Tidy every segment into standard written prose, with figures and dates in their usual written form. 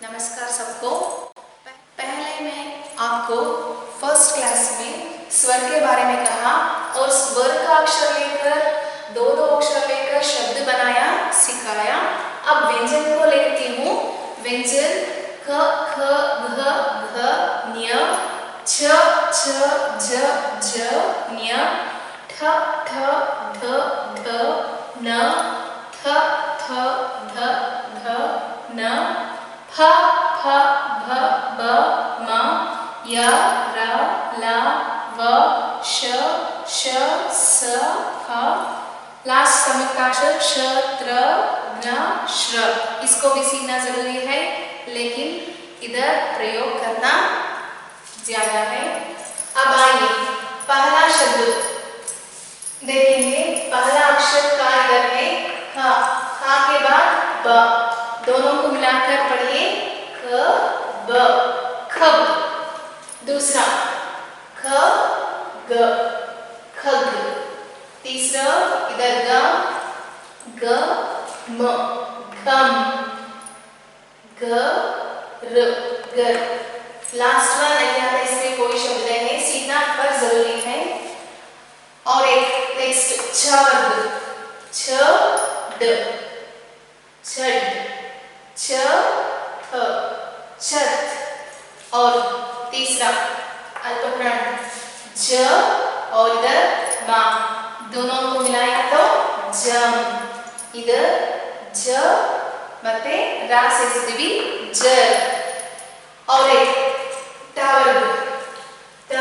नमस्कार सबको। पहले मैं आपको फर्स्ट क्लास में स्वर के बारे में कहा और स्वर का अक्षर लेकर दो अक्षर लेकर शब्द बनाया सिखाया। अब व्यंजन को लेती हूँ। व्यंजन क ख घ घ ञ छ छ झ झ ञ ठ ठ ढ ढ न थ थ ध ध न फ फ भ ब म य र ल व श श स ह। लास्ट समुक्ताक्षर श त्र ज्ञ श्र। इसको भी सीखना जरूरी है, लेकिन इधर प्रयोग करना ज्यादा है। अब आइए पहला शब्द देखेंगे। पहला अक्षर का इधर है ख। ख के बाद ब, दोनों को मिलाकर पढ़िए ख ब, खब। दूसरा ख ग, खग। तीसरा इधर ग ग म, गम। ग र, गर। लास्ट वन नहीं आता, इसमें कोई शब्द नहीं है, सीखना पर जरूरी है। और एक नेक्स्ट छ वर्ग, छ ड, छड, छ थ, छत। और तीसरा अल्पप्राण ज और इधर मा, दोनों को मिलाया तो जम। इधर ज मते रा ಸೇರಿಸಿದೀವಿ ಜರ್। और एक ट वर्ग, ट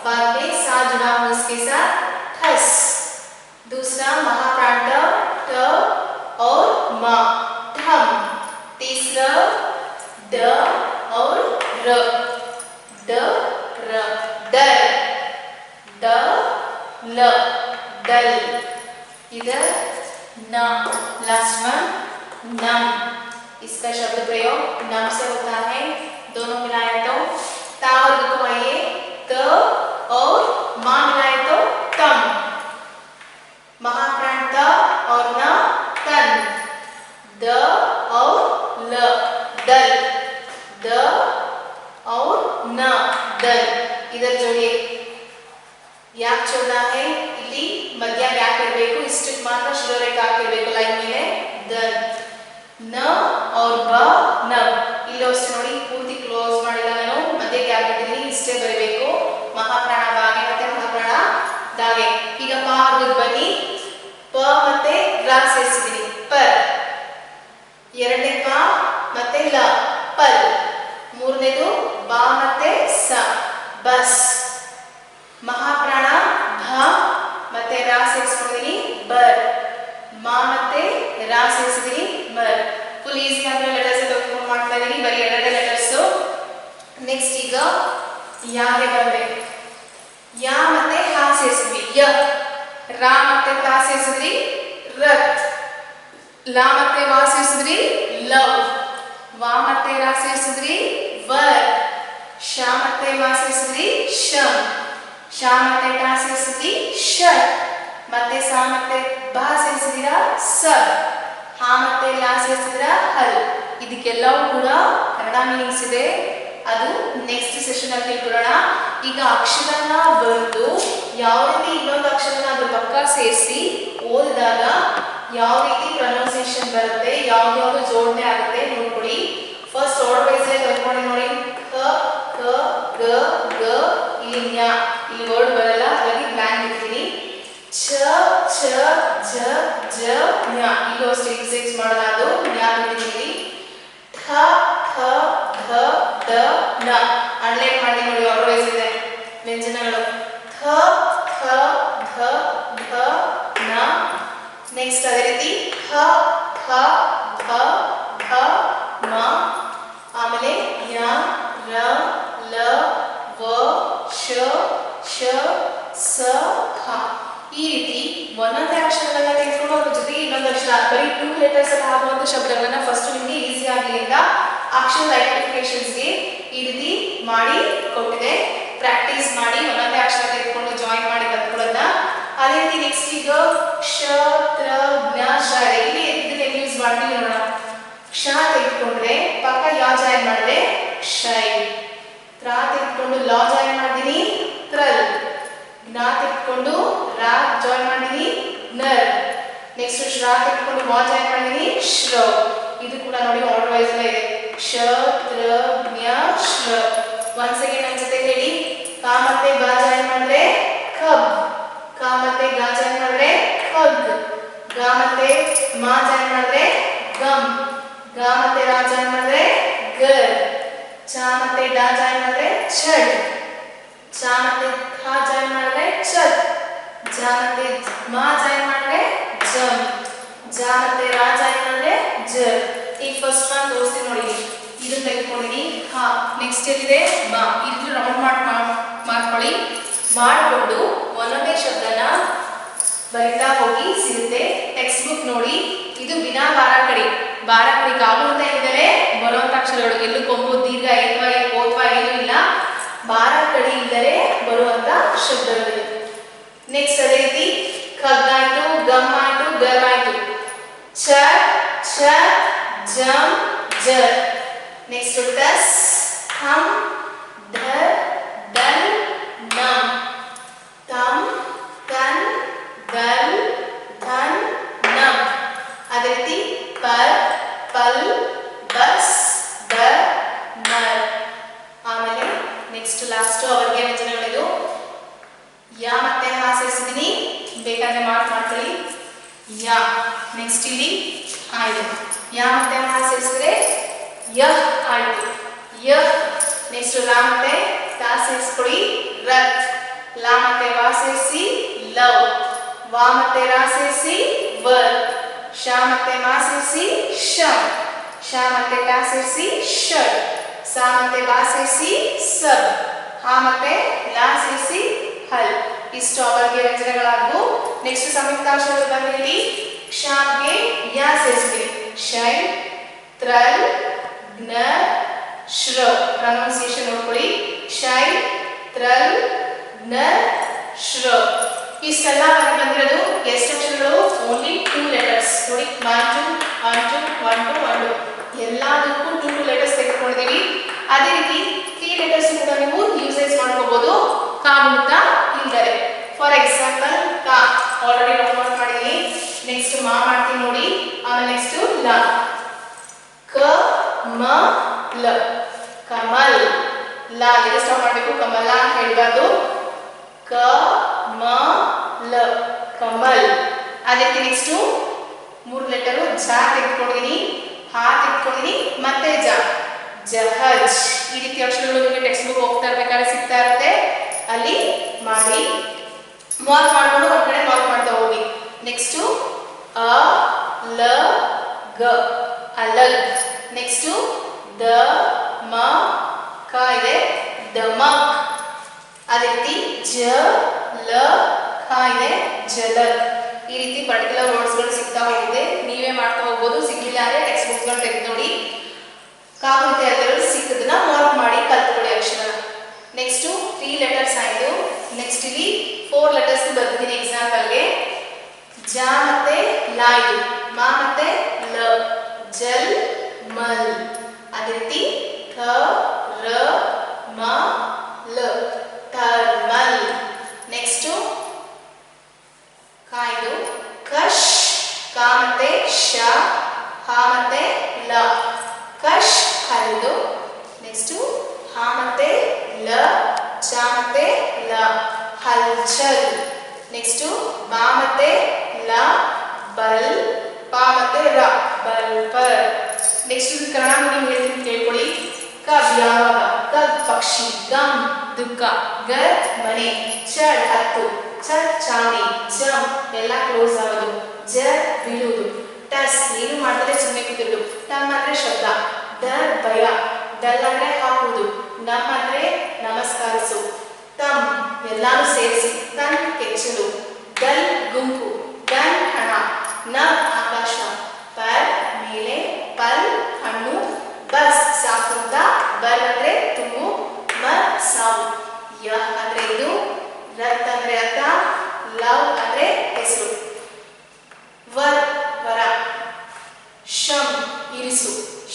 बाद में सा जुड़ा हुआ इसके साथ ठस। दूसरा महाप्राण ट और मा, ठम। तीसरा ड और र, ड र, डर। ड ल, डल। इधर न, लास्ट वन नम। इसका शब्द प्रयोग नम से होता है। दोनों मिलाए तो ता वर्ग को आइए त और मा मिलाए तो तम। महाप्राण त और न तन। द और ल, दल। द और न, दल। इधर जोड़िए, ಯಾಕೆ ಚೋದಾ है ಇಲ್ಲಿ ಮಧ್ಯ ಗ್ಯಾಪ್ ಇರಬೇಕು, ಇಷ್ಟಕ್ಕೆ ಮಾತ್ರ ಶಿರೋರೇಖೆ ಹಾಕಿರಬೇಕು ಲೈನ್ ಮೇಲೆ ದನ್। ನ और ಬ ನಬ್, ಇಲ್ಲಿ ಅಷ್ಟೇ ನೋಡಿ ಪೂರ್ತಿ ಕ್ಲೋಸ್ ಮಾಡಿಲ್ಲ ನಾನು, ಮಧ್ಯ ಗ್ಯಾಪ್ ಇಟ್ಟಿದ್ದೀನಿ, ಇಷ್ಟೇ ಬರಬೇಕು। ಮಹಾಪ್ರಾಣ ಬಾಗೆ ಮತ್ತೆ ಮಹಾಪ್ರಾಣ ದಾಗೆ। ಈಗ ಪ ವರ್ಗಕ್ಕೆ ಬನ್ನಿ, ಪ ಮತ್ತೆ ರ ಸೇರಿಸಿದ್ದೀನಿ ಪರ್। ಎರಡನೇ ಪ ಮತ್ತೆ ಲ, ಪಲ್। ಮೂರನೇದು ಬಾ ಮತ್ತೆ ಸ, ಬಸ್। महाप्राण भ ಮತ್ತೆ ರಾ ಸೇರಿಸಿದ್ದೀನಿ ಬರ್। ಮಾ ಮತ್ತೆ ರಾ ಸೇರಿಸಿದ್ದೀನಿ ಮರ್। ಫುಲ್ ಈಸಿ ಆಗಿ ಲೆಟರ್ಸ್ ತಗೊಂಡು ಮಾಡ್ತಾ ಇದೀನಿ, ಬರೀ ಎರಡೇ ಲೆಟರ್ಸ್। ನೆಕ್ಸ್ಟ್ ಈಗ ಯಾಗೆ ಬಂದೆ, ಯಾ ಮತ್ತೆ ಹಾ ಸೇರಿಸಿದ್ವಿ ಯ। ರಾ ಮತ್ತೆ ತಾ ಸೇರಿಸಿದ್ರಿ ರತ್। ಲಾ ಮತ್ತೆ ವಾ ಸೇರಿಸಿದ್ರಿ ಲವ್। ವಾ ಮತ್ತೆ ರಾ ಸೇರಿಸಿದ್ರಿ ವರ್। ಶಾ ಮತ್ತೆ ವಾ ಸೇರಿಸಿದ್ರಿ ಶಮ್। ಶಾ ಮತ್ತೆ ಟಾ ಸೇರಿಸಿದ್ವಿ ಶಟ್। ಮತ್ತೆ ಸಾ ಮತ್ತೆ ಬಾ ಸೇರಿಸಿದಿರಾ ಸಬ್। ಹಾ ಮತ್ತೆ ಲಾ ಸೇರಿಸಿದಿರಾ ಹಲ್। ಇದಕ್ಕೆಲ್ಲವೂ ಕೂಡ ಕನ್ನಡ ಮೀನಿಂಗ್ಸ್ ಇದೆ, ಅದು ನೆಕ್ಸ್ಟ್ ಸೆಷನ್ ಅಲ್ಲಿ ತಿಳ್ಕೊಳ್ಳೋಣ। ಈಗ ಅಕ್ಷರನ ಬರೆದು ಯಾವ ರೀತಿ ಇನ್ನೊಂದು ಅಕ್ಷರನ ಅದ್ರ ಪಕ್ಕ ಸೇರಿಸಿ ಓದಿದಾಗ ಯಾವ ರೀತಿ ಪ್ರೊನೌನ್ಸಿಯೇಷನ್ ಬರುತ್ತೆ, ಯಾವ್ದು ಜೋಡಣೆ ಆಗುತ್ತೆ ನೋಡ್ಕೊಳ್ಳಿ। ಫಸ್ಟ್ ವರ್ಡ್ ವೈಸ್ ಕಲ್ತ್ಕೊಂಡು ನೋಡಿ, ಕ ಕ ಗ ಗ, ಇಲ್ಲಿ ನ್ಯ, ಇಲ್ಲಿ ವರ್ಡ್ ಬರಲ್ಲ ಹಾಗಾಗಿ ಬ್ಲ್ಯಾಂಕ್ ಇಡ್ತೀನಿ। ಛ ಛ ಝ ಝ ನ್ಯ, ಇಲ್ಲೂ ಅಷ್ಟೇ ಎಕ್ಸೈಸ್ ಮಾಡಲ್ಲ, ಅದು ನ್ಯ ಬಿಟ್ಟಿದ್ದೀನಿ। ಥ ಥ ಧ ದ ನ, ಅಂಡರ್ಲೈನ್ ಮಾಡಿ ನೋಡಿ, ವರ್ಡ್ ವೈಸ್ ಇದೆ ವ್ಯಂಜನಗಳು। ಥ ಥ ಧ ಧ ನ। ನೆಕ್ಸ್ಟ್ ಅದೇ ರೀತಿ ಹ ಥ ಧ ಧ ಮ। ಆಮೇಲೆ ಯ ರ ಲ ವ ಶ ಶ ಸ ಹ। ಈ ರೀತಿ ಒಂದೊಂದೇ ಅಕ್ಷರಗಳನ್ನ ತೆಗೆದುಕೊಂಡು ಅದ್ರ ಜೊತೆಗೆ ಇನ್ನೊಂದು ಅಕ್ಷರ, ಬರೀ 2 ಲೆಟರ್ಸ್ ಅಲ್ಲಿ ಆಗುವಂತ ಶಬ್ದಗಳನ್ನ ಫಸ್ಟ್ ನಿಮಗೆ ಈಸಿ ಆಗಲಿ ಅಂತ ಅಕ್ಷರ ಐಡೆಂಟಿಫಿಕೇಶನ್ಸ್ಗೆ ಈ ರೀತಿ ಮಾಡಿ ಕೊಟ್ಟಿದೆ। ಪ್ರಾಕ್ಟೀಸ್ ಮಾಡಿ, ಒಂದೊಂದೇ ಅಕ್ಷರ ತೆಗೆದುಕೊಂಡು ಜಾಯಿನ್ ಮಾಡಿ ಕಲ್ತ್ಕೊಳ್ಳೋದನ್ನ। ಅದೇ ರೀತಿ ನೆಕ್ಸ್ಟ್ ಈಗ ಕ್ಷ ತ್ರ ಜ್ಞ ಶ, ಇಲ್ಲಿ ಇದಕ್ಕೆ ಯೂಸ್ ಮಾಡ್ತೀವಿ ನೋಡೋಣ। ಕ್ಷ ತೆಗೆದುಕೊಂಡ್ರೆ ಪಕ್ಕ ಯಾವ ತೆಗೆದುಕೊಂಡು ರಾ ಜಾಯಿನ್ ಮಾಡಿದೀನಿ ನರ್. ನೆಕ್ಸ್ಟ್ ಶ್ರ ತೆಗೆದುಕೊಂಡು ಮ ಜಾಯಿನ್ ಮಾಡಿದೀನಿ ಶ್ರ. ಇದು ಕೂಡ ನೋಡಿ ಆರ್ಡರ್ ವೈಸ್ ಇದೆ. ಶ ತ್ರ ಜ್ಞ ಶ್ರ. ಒನ್ಸ್ ಅಗೇನ್ ನನ್ನ ಜೊತೆ ಹೇಳಿ. ಕ ಮತ್ತೆ ಬ ಜಾಯಿನ್ ಮಾಡಿದ್ರೆ ಕಬ್. ಕ ಮತ್ತೆ ಗ ಜಾಯಿನ್ ಮಾಡಿದ್ರೆ ಖಗ್. ಗ ಮತ್ತೆ ಮ ಜಾಯಿನ್ ಮಾಡಿದ್ರೆ ಗಮ್. ಗ ಮತ್ತೆ ರ ಜಾಯಿನ್ ಮಾಡಿದ್ರೆ ಗರ್. ಚ ಮತ್ತೆ ಡ ಜಾಯಿನ್ ಮಾಡಿದ್ರೆ ಛಡ್. ಚ ಮತ್ತೆ ಥ ಜಾಯಿನ್ ಮಾಡಿದ್ರೆ ಛತ್. ಜ ಮತ್ತೆ ಮ ಜಾಯಿನ್ ಮಾಡಿದ್ರೆ ಜಮ್. ಜ ಮತ್ತೆ ರ ಜಾಯಿನ್ ಮಾಡಿದ್ರೆ ಜರ್. ಈಗ ಫಸ್ಟ್ ಒನ್ ತೋರಿಸ್ತೀನಿ ನೋಡಿ. ಇದನ್ನ ತೆಗೆದುಕೊಂಡಿನಿ ಹಾ. ನೆಕ್ಸ್ಟ್ ಏನಿದೆ ಬ. ಇದು ರೌಂಡ್ ಮಾಡ್ಕೊಳ್ಳಿ. ಮಾಡಿಕೊಂಡು ಒಂದೊಂದೇ ಶಬ್ದನ ಬರಿತಾ ಹೋಗಿ ಸಿಗುತ್ತೆ. ಟೆಕ್ಸ್ಟ್ ಬುಕ್ ನೋಡಿ. ಇದು ಬಿನಾ ಬಾರಾಕಡಿ. ಬಾರಾಕಡಿ ಕಾವು ಅಂತ ಇದ್ದರೆ ಬರುವಂತ ಅಕ್ಷರಗಳು. ಎಲ್ಲೂ ಕೊಂಬು ದೀರ್ಘ ಏತ್ವ ಓತ್ವ ಏನೂ ಇಲ್ಲ. ಬಾರಾಕಡಿ ಇದ್ದರೆ ಬರುವಂತ ಶಬ್ದಗಳು. ನೆಕ್ಸ್ಟ್ ಅದೇ ರೀತಿ ಖಗ್ಗಾಯ್ತು, ಗಮ್ ಆಯ್ತು, ಗರ್ ಆಯ್ತು. ಛ ಛ ಜಮ್ ಜರ್. ನೆಕ್ಸ್ಟ್ ಟಸ್ ಥಮ್ ಧರ್ ದಲ್ ನಮ್. ತಮ್ ತನ್ ದಲ್ ಧನ್ ನಮ್. ಅದೇ ರೀತಿ ಪರ್ ಪಲ್ ಬಸ್ ದರ್ ನರ್. ಆಮೇಲೆ ನೆಕ್ಸ್ಟ್ ಲಾಸ್ಟ್ ಅವರಿಗೆ ವ್ಯಂಜನಗಳಿದು. ಯಾ ಮತ್ತೆ ಹಾ ಸೇರಿಸಿದೀನಿ. ಬೇಕಾದ್ರೆ ಮಾಡ್ಕೊಳ್ಳಿ. ಯಾ. ನೆಕ್ಸ್ಟ್ ಇಲ್ಲಿ ಆಯ್ತು. ಯಾ ಮತ್ತೆ ಹಾ ಸೇರಿಸಿದ್ರೆ ಯಹ್ ಆಯ್ತು. ಯಹ್. ನೆಕ್ಸ್ಟ್ ರಾ ಮತ್ತೆ ತಾ ಸೇರಿಸ್ಕೊಳ್ಳಿ ರತ್. ಲಾ ಮತ್ತೆ ವಾ ಸೇರಿಸಿ ಲವ್. ವಾ ಮತ್ತೆ ರಾ ಸೇರಿಸಿ ವರ್. ಶಾ ಮತ್ತೆ ಮಾ ಸೇರಿಸಿ ಶಮ್. ಶಾ ಮತ್ತೆ ಟಾ ಸೇರಿಸಿ ಶಡ್. ಸಾ ಮತ್ತೆ ಬಾ ಸೇರಿಸಿ ಸಬ್. ಹಾ ಮತ್ತೆ ಲಾ ಸೇರಿಸಿ ಹಲ್. ಇಷ್ಟು ಅವರ್ಗೆ ವ್ಯಂಜನಗಳಾದವು. ನೆಕ್ಸ್ಟ್ ಸಂಯುಕ್ತಾಕ್ಷರಗಳು ಬಂದಿಲ್ಲಿ. ಕ್ಷಾಗೆ ಯಾ ಸೇರಿಸ್ತೀವಿ. ಶೈ ತ್ರಲ್ ಜ್ಞ ಶ್ರ. ಪ್ರೊನೌನ್ಸಿಯೇಷನ್ ನೋಡ್ಕೊಳ್ಳಿ. ಶೈ ತ್ರಲ್ ಜ್ಞ ಶ್ರ. ಇಷ್ಟೆಲ್ಲ ಬಂದಿರೋದು ಎಷ್ಟು ಅಕ್ಷರಗಳು? ಓನ್ಲಿ 2 ಲೆಟರ್ಸ್ ನೋಡಿ. 1 2 1 ಎಲ್ಲದಕ್ಕೂ 2 ಲೆಟರ್ಸ್ ತೆಗೆದುಕೊಂಡಿದ್ದೀವಿ. ಅದೇ ರೀತಿ 3 ಲೆಟರ್ಸ್ ಕೂಡ ನೀವು ಯೂಸೇಜ್ ಮಾಡ್ಕೋಬಹುದು ಕಾ ಮುಕ್ತ ಇಲ್ಲದೆ. ಫಾರ್ ಎಕ್ಸಾಂಪಲ್ ಕಾ ಆಲ್ರೆಡಿ ಡೌನ್ಲೋಡ್ ಮಾಡಿದ್ದೀನಿ. ನೆಕ್ಸ್ಟ್ ಮಾ ಮಾಡ್ತೀನಿ ನೋಡಿ. ಆಮೇಲೆ ನೆಕ್ಸ್ಟ್ ಲ. ಕ ಮ ಲ ಕಮಲ್. ಲ ಇದು ಸ್ಟಾಪ್ ಮಾಡಬೇಕು. ಕಮಲ ಅಂತ ಹೇಳಬಾರ್ದು. ಕ ಮ ಲ ಕಮಲ್. ಅದೇ ರೀತಿ ನೆಕ್ಸ್ಟ್ 3 ಲೆಟರು ಜ ತೆಗೆದುಕೊಂಡಿದ್ದೀನಿ, ಹಾ ತೆಗೆದುಕೊಂಡಿದ್ದೀನಿ, ಮತ್ತೆ ಜ ಜಹಜ್. ಈ ರೀತಿ ಅಕ್ಷರಗಳು ನಿಮಗೆ ಟೆಕ್ಸ್ಟ್ ಬುಕ್ ಹೋಗ್ತಾ ಇರ್ಬೇಕಾದ್ರೆ ಸಿಗ್ತಾ ಇರುತ್ತೆ. ಅಲ್ಲಿ ಮಾಡಿ ಮಾರ್ಕ್ ಮಾಡ್ಕೊಂಡು ಒಂದ್ ಕಡೆ ಮಾರ್ಕ್ ಮಾಡ್ತಾ ಹೋಗಿ. ನೆಕ್ಸ್ಟ್ ಅ ಲ ಗ ಅಲಗ್. ನೆಕ್ಸ್ಟ್ ದ ಮ ಕ ಇದೆ ದಮಕ್. ಅದೇ ರೀತಿ ಜ ಲ ಕ ಇದೆ ಜಲಕ್. ಈ ರೀತಿ ಪರ್ಟಿಕ್ಯುಲರ್ ವರ್ಡ್ಸ್ಗಳು ಸಿಗ್ತಾ ಹೋಗಿದೆ. ನೀವೇ ಮಾಡ್ತಾ ಹೋಗ್ಬೋದು. ಸಿಗ್ಲಿಲ್ಲ ಅಂದ್ರೆ ಟೆಕ್ಸ್ಟ್ ಬುಕ್ಸ್ಗಳು ತೆಗೆದು ನೋಡಿ. ಕಾಗುಣಿತ ಎಲ್ಲರೂ ಸಿಕ್ಕದನ್ನ ಮಾರ್ಕ್ ಮಾಡಿ ಕಲ್ತ್ಕೊಳ್ಳಿ ಅಕ್ಷರ. ನೆಕ್ಸ್ಟ್ 3 ಲೆಟರ್ಸ್ ಆಯಿತು. ನೆಕ್ಸ್ಟ್ ಇಲ್ಲಿ 4 ಲೆಟರ್ಸ್ ಬರ್ತೀನಿ ಎಕ್ಸಾಂಪಲ್ಗೆ. ಜ ಮತ್ತೆ ಲಾ ಇದು. ಮಾ ಮತ್ತೆ ಲ ಜಲ್ ಮಲ್. ಅದೇ ರೀತಿ ಥ ರ ಮ ಲ ಥರ್ಮಲ್. ನೆಕ್ಸ್ಟ್ ಕಾ ಇದು ಕಶ್. ಕಾ ಮತ್ತೆ ಶ, ಹಾ ಮತ್ತೆ ಲ ಕಶ್ ಹಲ್ದು. ನೆಕ್ಸ್ಟ್ ಹಾ ಮತ್ತೆ ಲ, ಚ ಮತ್ತೆ ಲ ಹಲ್ಚಲ್. ನೆಕ್ಸ್ಟ್ ಬಾ ಮತ್ತೆ ಲ ಬಲ್, ಪಾ ಮತ್ತೆ ರ ಬಲ್ಪರ್. ನೆಕ್ಸ್ಟ್ ಕನ್ನಡ ಮೀನಿಂಗ್ ಹೇಳ್ತೀನಿ ಕೇಳ್ಕೊಳ್ಳಿ. ಕಬ್ ಯಾವಾಗ, ಕಬ್ ಪಕ್ಷಿ, ಗಮ್ ದುಃಖ, ಗರ್ ಮನೆ, ಚಡ್ ಹತ್ತು, ಛತ್ ಚಾವಣಿ, ಜಮ್ ಎಲ್ಲ ಕ್ಲೋಸ್ ಆಗೋದು, ಜರ್ ಬೀಳುವುದು, ಟಸ್ ಏನು ಮಾಡಿದ್ರೆ ಸುಮ್ಮನೆ ಕೂತಿರೋದು, ಟಮ್ ಅಂದ್ರೆ ಶಬ್ದ, ಡರ್ ಭಯ, ಡಲ್ ಅಂದ್ರೆ ಹಾಕುವುದು, ನಮ್ ಅಂದ್ರೆ ನಮಸ್ಕರಿಸು, ತಮ್ ಎಲ್ಲಾನು ಸೇರಿಸಿ, ತನ್ ಕೆಚ್ಚಲು, ದಲ್ ಗುಂಪು, ಡನ್ ಹಣ, ನ ಆಕಾಶ, ಪರ್ ಮೇಲೆ, ಪಲ್ ಹಣ್ಣು, ಬಸ್ ಸಾಕುಂತ, ಬರ್ ಅಂದ್ರೆ ತುಂಬು, ಮರ್ ಸಾವು, ಯ ಅಂದ್ರೆ ಇದು, ರತ್ ಅಂದ್ರೆ ರಥ, ಲವ್ ಅಂದ್ರೆ ಹೆಸರು, ವರ್ ವರ, ಶಮ್ ಇರಿಸು,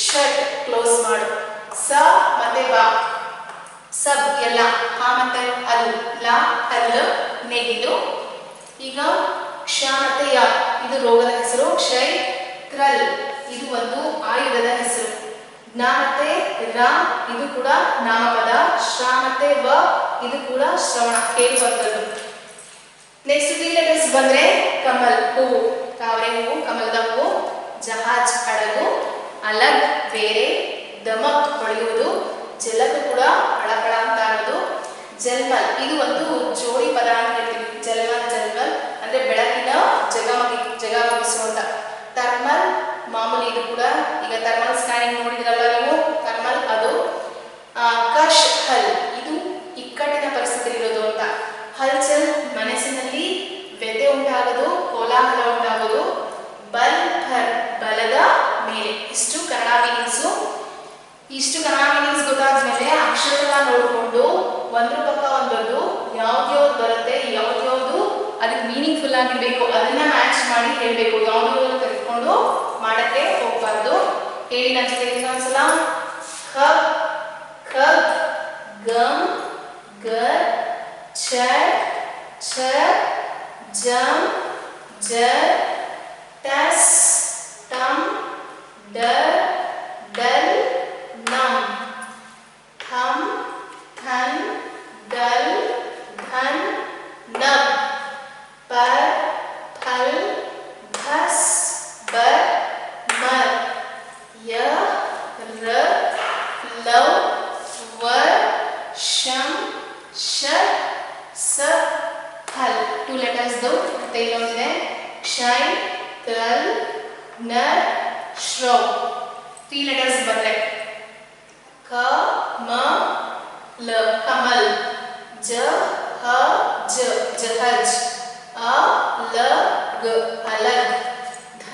ಷಟ್ ಕ್ಲೋಸ್ ಮಾಡು, ಸ ಮತ್ತೆ ಬಾ ಸಬ್ ಎಲ್ಲ ಹ ಮತ್ತೆ ಅಲ್ ಲ ಹಲ್ ನೇಗಿಲು. ಈಗ ಕ್ಷ ಮತ್ತೆ ಯ ಇದು ರೋಗದ ಹೆಸರು. ಕ್ಷಯ್ ಕ್ರಲ್ ಇದು ಒಂದು ಆಯುಧದ ಹೆಸರು. ಜ್ಞ ಮತ್ತೆ ರ ಇದು ಕೂಡ ನಾಮಪದ. ಶ್ರ ಮತ್ತೆ ವ ಇದು ಕೂಡ ಶ್ರವಣ ಕೇಳುವಂಥದ್ದು. ನೆಕ್ಸ್ಟ್ 3 ಲೆಟರ್ಸ್ ಬಂದ್ರೆ ಕಮಲ್ ಹೂವು, ತಾವರೆ ಹೂವು, ಕಮಲದ ಹೂವು. ಜಹಾಜ್ ಹಡಗು, ಅಲಗ್ ಬೇರೆ, ದಮಕ್ ಹೊಳೆಯುವುದು, ಜಲಕ್ ಕೂಡ ಹಳಹಳ ಅಂತ ಅನ್ನೋದು. ಜಲ್ಮಲ್ ಇದು ಒಂದು ಜೋಡಿ ಪದ ಅಂತ ಹೇಳ್ತೀವಿ. ಜಲ್ಮಲ್ ಜಲ್ಮಲ್ ಅಂದ್ರೆ ಬೆಳಕಿನ ಜಗಮಗಿಸುವಂತ. ಥರ್ಮಲ್ ಮಾಮೂಲಿ ಇದು ಕೂಡ ಈಗ ಥರ್ಮಲ್ ಸ್ಕ್ಯಾನಿಂಗ್ ನೋಡಿದ್ರಲ್ಲ ನೀವು, ಥರ್ಮಲ್ ಅದು. ಕಶ್ ಹಲ್ ಇದು ಇಕ್ಕಟ್ಟಿನ ಪರಿಸ್ಥಿತಿ ಇರೋದು ಅಂತ. ಹಲ್ಚಲ್ ಮನಸ್ಸಿನಲ್ಲಿ ವ್ಯಥೆ ಉಂಟಾಗೋದು, ಕೋಲಾಹಲ ಉಂಟಾಗೋದು. ಬಲ್ ಭರ್ ಬಲದ ಮೇಲೆ. ಇಷ್ಟು ಕನ್ನಡ ಮೀನಿಂಗ್ಸು. ಇಷ್ಟು ಕನ್ನಡ ಮೀನಿಂಗ್ಸ್ ಗೊತ್ತಾದ್ಮೇಲೆ ಅಕ್ಷರಗಳ ನೋಡಿಕೊಂಡು ಒಂದ್ರ ಪಕ್ಕ ಒಂದೊಂದು ಯಾವ್ದ್ಯಾವ್ದು ಬರುತ್ತೆ, ಯಾವ್ದ್ಯಾವ್ದು ಅದಕ್ಕೆ ಮೀನಿಂಗ್ಫುಲ್ ಆಗಿರ್ಬೇಕು ಅದನ್ನ ಮ್ಯಾಚ್ ಮಾಡಿ ಹೇಳ್ಬೇಕು. ಯಾವ್ದು ತೆಗೆದುಕೊಂಡು ಮಾಡಕ್ಕೆ ಹೋಗ್ಬಾರ್ದು. ಹೇಳಿ ನನ್ನ ಜೊತೆ ಇನ್ನೊಂದ್ಸಲ. ಖಬ್ ಖಬ್, ಗಮ್ ಗರ್, ಛರ್ ಛರ್, ಜಮ್ ಜರ್, ಟಸ್ ಟಮ್, ಡರ್ ಡಲ್, ನಮ್, ಥಮ್ ಥನ್, ಡಲ್ ಧನ್, ನಬ್, ಪರ್ ಫಲ್, ಧಸ್ ಬರ್, ಮರ್, ಯ ರ ಲವ್, ವರ್, ಶಮ್, ಶರ್, ಸ, ಹಲ್. 2 ಲೆಟರ್ಸ್ ಮತ್ತೆ ಇಲ್ಲೊಂದಿದೆ. ಕ್ಷಯ್ ಕ್ರಲ್, ನರ್, ಶ್ರವ್. 3 ಲೆಟರ್ಸ್ ಬಂದ್ರೆ ಕ ಮ ಲ ಕಮಲ್, ಜ ಹ ಜ ಜಹಜ್, ಅ ಲ ಗ ಅಲಗ್, ಧ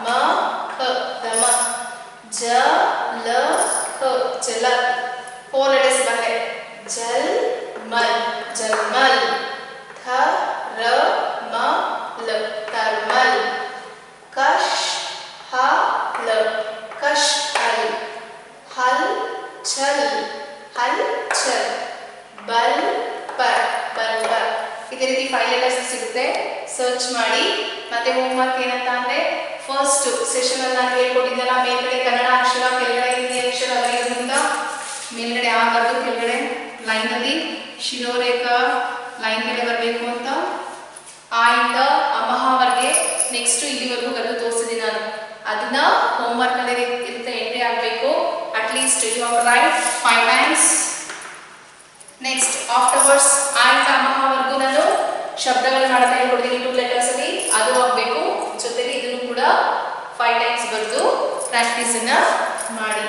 ಮ ಖ ದಮಕ್, ಜ ಲ ಖ ಜಲಕ್. 4 ಲೆಟರ್ಸ್ ಬಂದ್ರೆ ಜಲ್ ಮಲ್ ಜಲ್ಮಲ್, ಥ ರ ಮ ಲ ಥರ್ಮಲ್, ಕಶ್ ಹ ಲ ಕಶ್ ಹಲ್, ಹಲ್ ಛಲ್ ಹಲ್ ಛಲ್, ಬಲ್ ಪರ್ ಬಲ್ ಪರ್. ಇದೇ ರೀತಿ 5 ಲೆಟರ್ಸ್ ಸಿಗುತ್ತೆ, ಸರ್ಚ್ ಮಾಡಿ. ಮತ್ತೆ ಹೋಮ್ವರ್ಕ್ ಏನಂತ ಅಂದ್ರೆ ಫಸ್ಟ್ ಸೆಷನ್ ಅಲ್ಲಿ ನಾನು ಹೇಳ್ಕೊಟ್ಟಿದ್ದೆಲ್ಲ, ಮೇಲ್ಗಡೆ ಕನ್ನಡ ಅಕ್ಷರ, ಕೆಳಗಡೆ ಹಿಂದಿ ಅಕ್ಷರ ಬರೆಯೋದ್ರಿಂದ ಮೇಲ್ಗಡೆ ಆ ಬರ್ದು ಕೆಳಗಡೆ ಲೈನ್ ಅಲ್ಲಿ ಶಿರೋರೇಖಾ ಲೈನ್ ಮೇಲೆ ಬರಬೇಕು ಅಂತ. ಆ ಇಂದ ಅಮಹವರೆಗೆ ನೆಕ್ಸ್ಟ್ ಇಲ್ಲಿವರೆಗೂ ಬರೆದು ತೋರಿಸಿದ್ದೀನಿ ನಾನು. ಅದನ್ನ ಹೋಮ್ವರ್ಕ್ ಅಲ್ಲಿ ಇರುತ್ತೆ, ಎಂಟ್ರಿ ಆಗಬೇಕು. At least you have write 5 times. Next afterwards ಆ ಇಂದ ಅಮಹವರೆಗೂ ನಾನು ಶಬ್ದಗಳು ಮಾಡ್ತಾ ಹೇಳ್ಕೊಡ್ತೀನಿ 2 ಲೆಟರ್ಸ್ ಅಲ್ಲಿ, ಅದು ಆಗಬೇಕು. ಜೊತೆಗೆ ಇದನ್ನು ಕೂಡ 5 ಟೈಮ್ಸ್ ಬರೆದು ಪ್ರಾಕ್ಟೀಸ್ ಅನ್ನ ಮಾಡಿ.